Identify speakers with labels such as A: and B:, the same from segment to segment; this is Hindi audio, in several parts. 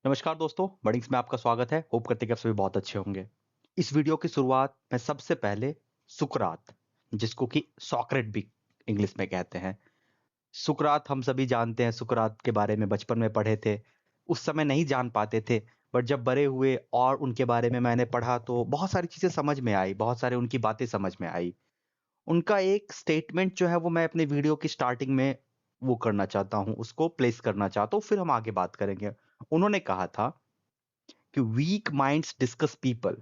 A: नमस्कार दोस्तों, बडिंग्स में आपका स्वागत है। होप करते हैं कि आप सभी बहुत अच्छे होंगे। इस वीडियो की शुरुआत मैं सबसे पहले सुकरात, जिसको कि सॉक्रेट भी इंग्लिश में कहते हैं। सुकरात हम सभी जानते हैं, सुकरात के बारे में बचपन में पढ़े थे। उस समय नहीं जान पाते थे, बट जब बड़े हुए और उनके बारे में मैंने पढ़ा तो बहुत सारी चीज़ें समझ में आई, बहुत सारी उनकी बातें समझ में आई। उनका एक स्टेटमेंट जो है वो मैं अपने वीडियो की स्टार्टिंग में वो करना चाहता हूँ, उसको प्लेस करना चाहता हूँ, फिर हम आगे बात करेंगे। उन्होंने कहा था कि weak minds discuss people,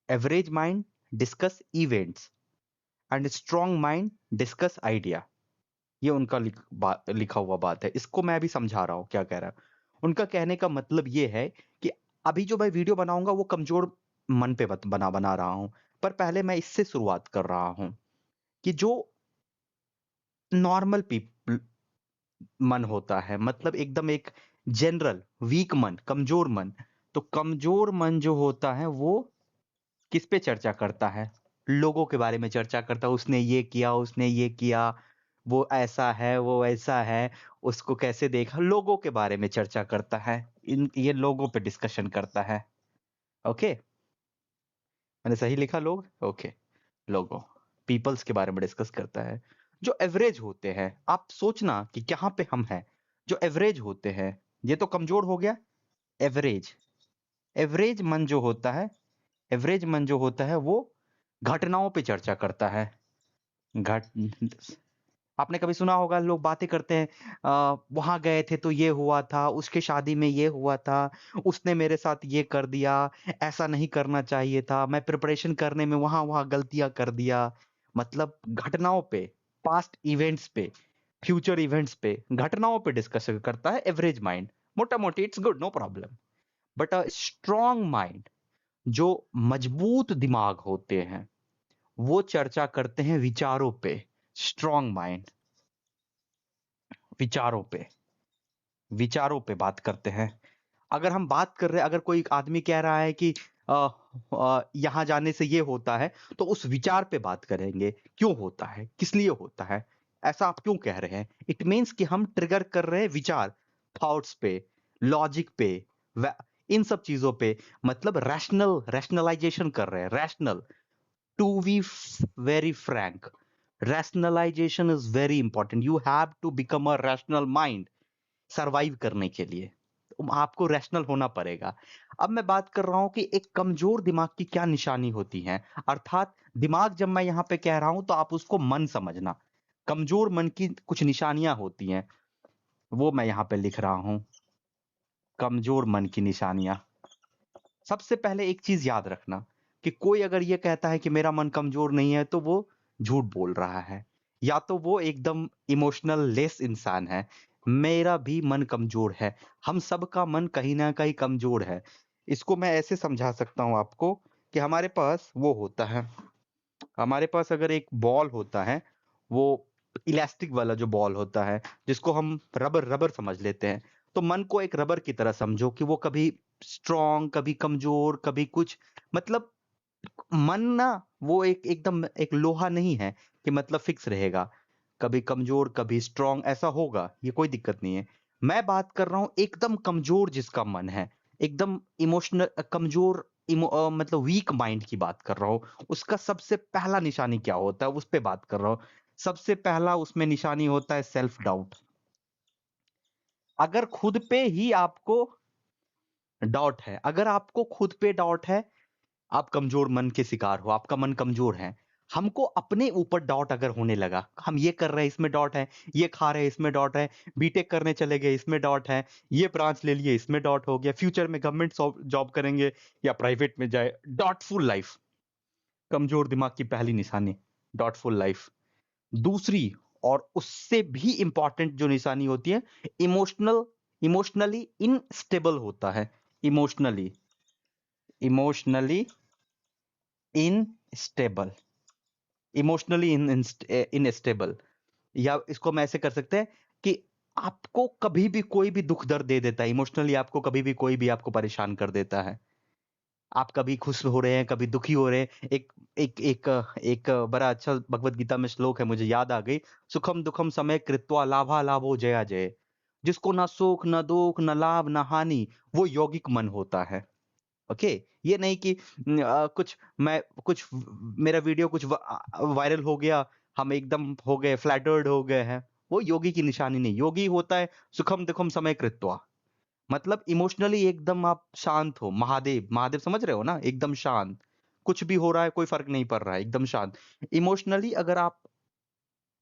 A: average mind discuss events and strong mind discuss idea. ये उनका लिखा हुआ बात है। इसको मैं अभी समझा रहा हूँ क्या कह रहा है। उनका कहने का मतलब ये है कि अभी जो मैं वीडियो बनाऊंगा वो कमजोर मन पे बना रहा हूँ, पर पहले मैं इससे शुरुआत कर रहा हूँ कि जो नॉर्मल पीपल मन होता है, मतलब एकदम एक जनरल वीक मन, कमजोर मन। तो कमजोर मन जो होता है वो किस पे चर्चा करता है? लोगों के बारे में चर्चा करता है, उसने ये किया, उसने ये किया, वो ऐसा है, वो ऐसा है, उसको कैसे देखा, लोगों के बारे में चर्चा करता है। ये लोगों पे डिस्कशन करता है। ओके, मैंने सही लिखा लोग? ओके, लोगों, पीपल्स के बारे में डिस्कस करता है। जो एवरेज होते हैं, आप सोचना कि कहाँ पे हम हैं। जो एवरेज होते हैं, ये तो कमजोर हो गया। एवरेज, एवरेज मन जो होता है, एवरेज मन जो होता है वो घटनाओं पे चर्चा करता है। घट आपने कभी सुना होगा, लोग बातें करते हैं, वहां गए थे तो ये हुआ था, उसके शादी में ये हुआ था, उसने मेरे साथ ये कर दिया, ऐसा नहीं करना चाहिए था, मैं प्रिपरेशन करने में वहां वहां गलतियां कर दिया। मतलब घटनाओं पे, पास्ट इवेंट्स पे, फ्यूचर इवेंट्स पे, घटनाओं पे डिस्कस करता है एवरेज माइंड। मोटा मोटी it's good, no problem. But a strong mind, जो मजबूत दिमाग होते हैं, वो चर्चा करते हैं विचारों पे। स्ट्रॉन्ग माइंड विचारों पे, विचारों पे बात करते हैं। अगर हम बात कर रहे हैं, अगर कोई आदमी कह रहा है कि यहाँ जाने से ये होता है, तो उस विचार पे बात करेंगे। क्यों होता है, किस लिए होता है, ऐसा आप क्यों कह रहे हैं? इट मीन्स कि हम ट्रिगर कर रहे हैं विचार, थॉट्स पे, लॉजिक पे, इन सब चीजों पे। मतलब रैशनलाइजेशन कर रहे हैं, rational. To be very frank, rationalization is very important. You have to become a rational mind survive करने के लिए। तो आपको रैशनल होना पड़ेगा। अब मैं बात कर रहा हूं कि एक कमजोर दिमाग की क्या निशानी होती है, अर्थात दिमाग जब मैं यहां पे कह रहा हूं तो आप उसको मन समझना। कमजोर मन की कुछ निशानियां होती हैं, वो मैं यहां पे लिख रहा हूं। कमजोर मन की निशानियां, सबसे पहले एक चीज याद रखना कि कोई अगर ये कहता है कि मेरा मन कमजोर नहीं है, तो वो झूठ बोल रहा है, या तो वो एकदम इमोशनल लेस इंसान है। मेरा भी मन कमजोर है, हम सबका मन कहीं ना कहीं कमजोर है। इसको मैं ऐसे समझा सकता हूं आपको कि हमारे पास वो होता है, हमारे पास अगर एक बॉल होता है, वो इलास्टिक वाला जो बॉल होता है, जिसको हम रबर रबर समझ लेते हैं। तो मन को एक रबर की तरह समझो कि वो कभी स्ट्रॉन्ग, कभी कमजोर, कभी कुछ। मतलब मन ना, वो एक एकदम एक लोहा नहीं है कि मतलब फिक्स रहेगा। कभी कमजोर, कभी स्ट्रॉन्ग, ऐसा होगा, ये कोई दिक्कत नहीं है। मैं बात कर रहा हूं एकदम कमजोर जिसका मन है, एकदम इमोशनल कमजोर, मतलब वीक माइंड की बात कर रहा हूं। उसका सबसे पहला निशानी क्या होता है, उस पे बात कर रहा हूं। सबसे पहला उसमें निशानी होता है सेल्फ डाउट। अगर खुद पे ही आपको डाउट है, अगर आपको खुद पे डाउट है, आप कमजोर मन के शिकार हो, आपका मन कमजोर है। हमको अपने ऊपर डाउट अगर होने लगा, हम ये कर रहे हैं इसमें डाउट है, ये खा रहे हैं इसमें डाउट है, बीटेक करने चले गए इसमें डाउट है, ये ब्रांच ले लिए इसमें डाउट हो गया, फ्यूचर में गवर्नमेंट जॉब करेंगे या प्राइवेट में जाए, डाउटफुल लाइफ। कमजोर दिमाग की पहली निशानी, डाउटफुल लाइफ। दूसरी, और उससे भी इंपॉर्टेंट जो निशानी होती है, इमोशनली इनस्टेबल होता है। Emotionally emotionally instable, emotionally instable. या इसको हम ऐसे कर सकते हैं कि आपको कभी भी कोई भी दुख दर्द दे देता है, इमोशनली आपको कभी भी कोई भी आपको परेशान कर देता है। आप कभी खुश हो रहे हैं, कभी दुखी हो रहे हैं। एक बड़ा अच्छा भगवत गीता में श्लोक है, मुझे याद आ गई। सुखम दुखम समय कृत्वा लाभा लाभो जया जय। जिसको ना सुख, ना दुःख, ना लाभ, ना हानि, वो यौगिक मन होता है। ओके, ये नहीं कि कुछ मेरा वीडियो वायरल हो गया, हम एकदम हो गए फ्लैटर्ड हो गए हैं, वो योगी की निशानी नहीं। योगी होता है सुखम दुखम समय कृत्वा, मतलब इमोशनली एकदम आप शांत हो। महादेव, महादेव समझ रहे हो ना, एकदम शांत, कुछ भी हो रहा है कोई फर्क नहीं पड़ रहा है, एकदम शांत। इमोशनली अगर आप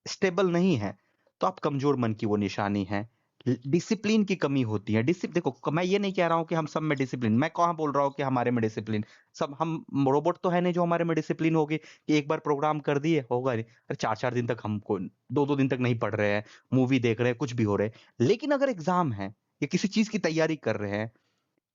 A: स्टेबल नहीं है तो आप कमजोर मन की वो निशानी है। डिसिप्लिन की कमी होती है। देखो, मैं ये नहीं कह रहा हूं कि हम सब में डिसिप्लिन, मैं कहाँ बोल रहा हूँ कि हमारे में डिसिप्लिन, सब हम रोबोट तो है नहीं जो हमारे में डिसिप्लिन होगी कि एक बार प्रोग्राम कर दिए होगा नहीं। अरे 4-4 दिन तक हमको 2-2 दिन तक नहीं पढ़ रहे हैं, मूवी देख रहे हैं, कुछ भी हो रहे हैं। लेकिन अगर एग्जाम है या किसी चीज की तैयारी कर रहे हैं,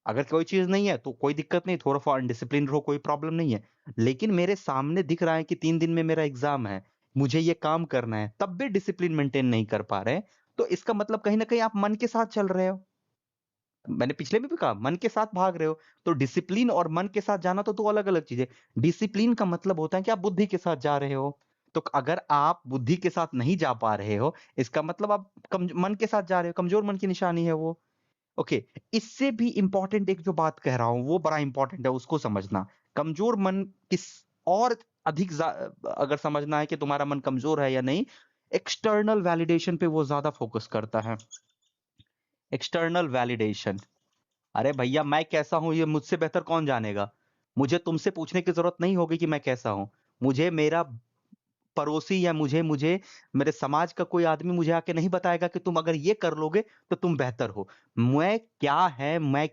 A: अगर कोई चीज नहीं है तो कोई दिक्कत नहीं, थोड़ा सा अनडिसिप्लिन रहो, कोई प्रॉब्लम नहीं है। लेकिन मेरे सामने दिख रहा है कि 3 दिन में मेरा एग्जाम है, मुझे ये काम करना है, तब भी डिसिप्लिन मेंटेन नहीं कर पा रहे हैं, तो इसका मतलब कहीं ना कहीं आप मन के साथ चल रहे हो। मैंने पिछले में भी कहा, मन के साथ भाग रहे हो। तो डिसिप्लिन और मन के साथ जाना तो दो अलग अलग चीजें। डिसिप्लिन का मतलब होता है कि आप बुद्धि के साथ जा रहे हो। तो अगर आप बुद्धि के साथ नहीं जा पा रहे हो, इसका मतलब आप मन के साथ जा रहे हो, कमजोर मन की निशानी है वो। ओके, इससे भी इंपॉर्टेंट एक जो बात कह रहा हूं वो बड़ा इंपॉर्टेंट है, उसको समझना। कमजोर मन किस और अगर समझना है कि तुम्हारा मन कमजोर है या नहीं, एक्सटर्नल वैलिडेशन पे वो ज्यादा फोकस करता है। एक्सटर्नल वैलिडेशन, अरे भैया मैं कैसा हूं ये मुझसे बेहतर कौन जानेगा? मुझे तुमसे पूछने की जरूरत नहीं होगी कि मैं कैसा हूं। मुझे मेरा पड़ोसी या मुझे मुझे मेरे समाज का कोई आदमी मुझे आके नहीं बताएगा कि तुम अगर ये कर लोगे तो तुम बेहतर हो। मैं क्या है, मैं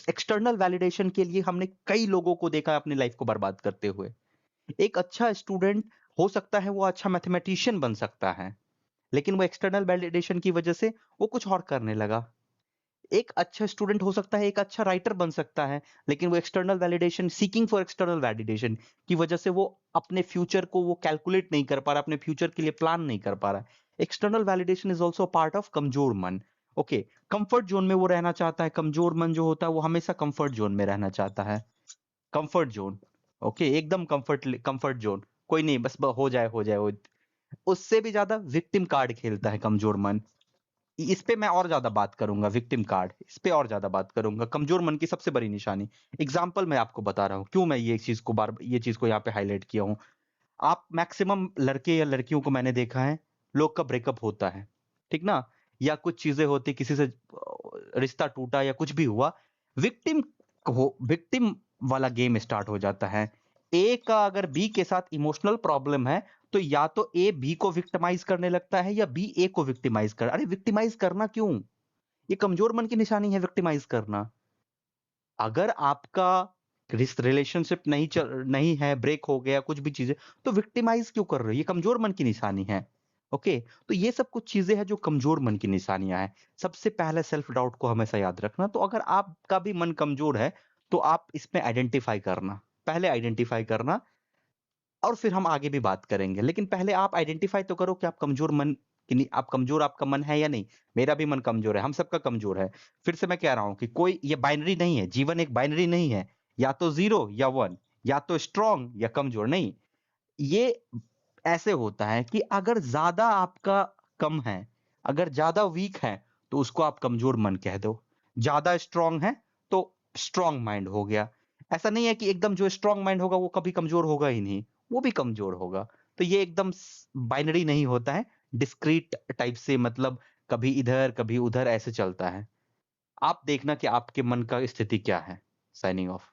A: एक्सटर्नल वैलिडेशन के लिए हमने कई लोगों को देखा है अपनी लाइफ को बर्बाद करते हुए। एक अच्छा स्टूडेंट हो सकता है, वो अच्छा मैथमेटिशियन बन सकता है, लेकिन वो एक्सटर्नल वैलिडेशन की वजह से वो कुछ और करने लगा। एक अच्छा स्टूडेंट हो सकता है, एक अच्छा राइटर बन सकता है, लेकिन वो external validation, seeking for external validation की वजह से वो अपने फ्यूचर को वो कैलकुलेट नहीं कर पा रहा, अपने फ्यूचर के लिए प्लान नहीं कर पा रहा। External validation is also part of कमजोर मन। ओके, कंफर्ट जोन में वो रहना चाहता है। कमजोर मन जो होता है वो हमेशा कंफर्ट जोन में रहना चाहता है। कंफर्ट जोन, ओके, एकदम कंफर्ट जोन, कोई नहीं, बस हो जाए हो जाए उससे भी ज्यादा विक्टिम कार्ड खेलता है कमजोर मन। इस पे मैं और ज्यादा बात करूंगा, विक्टिम कार्ड, इस पे और ज्यादा बात करूंगा, कमजोर मन की सबसे बड़ी निशानी। एग्जाम्पल मैं आपको बता रहा हूं, क्यों मैं ये चीज को यहाँ पे हाईलाइट किया हूं। आप मैक्सिमम लड़के या लड़कियों को मैंने देखा है, लोग का ब्रेकअप होता है, ठीक ना, या कुछ चीजें होती, किसी से रिश्ता टूटा या कुछ भी हुआ, विक्टिम विक्टिम वाला गेम स्टार्ट हो जाता है। ए का अगर बी के साथ इमोशनल प्रॉब्लम है, तो या तो ए बी को विक्टिमाइज करने लगता है या बी ए को विक्टिमाइज कर। अरे विक्टिमाइज करना क्यों? ये कमजोर मन की निशानी है विक्टिमाइज करना। अगर आपका रिलेशनशिप नहीं है, ब्रेक हो गया, कुछ भी चीजें, तो विक्टिमाइज क्यों कर रहे हो? ये कमजोर मन की निशानी है। ओके, तो ये सब कुछ चीजें हैं जो कमजोर मन की निशानियां हैं। सबसे पहले सेल्फ डाउट को हमेशा याद रखना। तो अगर आपका भी मन कमजोर है तो आप इसमें आइडेंटिफाई करना, पहले आइडेंटिफाई करना, और फिर हम आगे भी बात करेंगे। लेकिन पहले आप आइडेंटिफाई तो करो कि आप कमजोर मन आप कमजोर, आपका मन है या नहीं। मेरा भी मन कमजोर है, हम सबका कमजोर है। फिर से मैं कह रहा हूं कि कोई ये बाइनरी नहीं है, जीवन एक बाइनरी नहीं है, या तो 0 या 1, या तो स्ट्रांग या कमजोर नहीं। ये ऐसे होता है कि अगर ज्यादा आपका कम है, अगर ज्यादा वीक है, तो उसको आप कमजोर मन कह दो। ज्यादा स्ट्रांग है तो स्ट्रांग माइंड हो गया। ऐसा नहीं है कि एकदम जो स्ट्रांग माइंड होगा वो कभी कमजोर होगा ही नहीं, वो भी कमजोर होगा। तो ये एकदम बाइनरी नहीं होता है, डिस्क्रीट टाइप से, मतलब कभी इधर कभी उधर ऐसे चलता है। आप देखना कि आपके मन का स्थिति क्या है। Signing off.